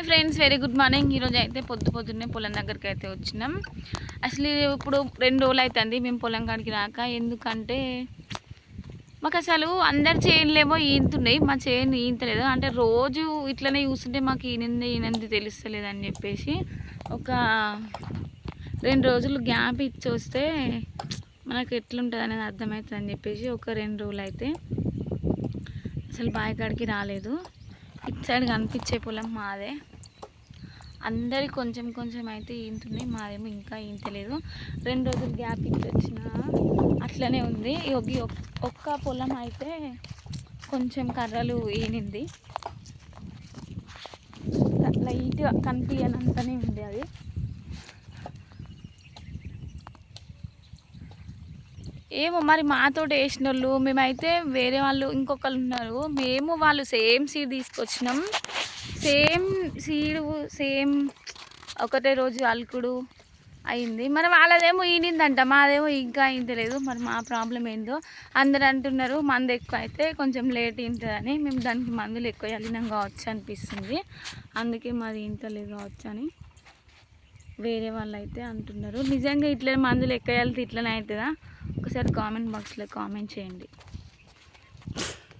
Hi friends, very good morning. ఈరోజు అయితే పొద్దున్నే పొలం దగ్గరికి అయితే వచ్చినాం. అసలు ఇప్పుడు 2 రోజులు అవుతుంది మేము పొలం కాడికి రాక. ఎందుకంటే మాకు అసలు అందరి చేనులేమో ఈనుతున్నాయి, మా చేను ఈనతలేదు. అంటే రోజు ఇట్లనే చూస్తుంటే మాకు ఈనంది తెలుస్తలేదు అని చెప్పేసి ఒక 2 రోజులు గ్యాప్ ఇచ్చి వస్తే మనకు ఎట్లుంటుంది అనేది అర్థమవుతుంది అని చెప్పేసి ఒక 2 రోజులు అయితే అసలు బావి కాడికి రాలేదు. ఇటు సైడ్ కనిపించే పొలం మాదే. అందరి కొంచెం అయితే ఈంతున్నాయి, మాదేమో ఇంకా ఈంతలేదు. 2 రోజులు గ్యాప్ ఇచ్చి వచ్చిన అట్లనే ఉంది. ఒక్క పొలం అయితే కొంచెం కర్రలు ఈనింది, లైట్గా కనిపించనంతనే ఉంది అది. ఏమో మరి మాతో వేసిన వాళ్ళు, మేమైతే వేరే వాళ్ళు ఇంకొకరు ఉన్నారు, మేము వాళ్ళు సేమ్ సీడ్ తీసుకొచ్చినాం. సేమ్ సీడు సేమ్ ఒకటే రోజు అలుకుడు అయింది. మరి వాళ్ళదేమో ఈనిందంట, మాదేమో ఇంకా ఈంతలేదు. మరి మా ప్రాబ్లం ఏందో అందరు అంటున్నారు. మందు ఎక్కువ అయితే కొంచెం లేట్ ఈంతుందని. మేము దానికి మందులు ఎక్కువ వెళ్ళినాం కావచ్చు అనిపిస్తుంది, అందుకే మాది ఈంతలేదు కావచ్చు అని వేరే వాళ్ళు అయితే అంటున్నారు. నిజంగా ఇట్లా మందులు ఎక్కువ వెళ్తే ఇట్లనే అవుతుందా? ఒకసారి కామెంట్ బాక్స్లో కామెంట్ చేయండి.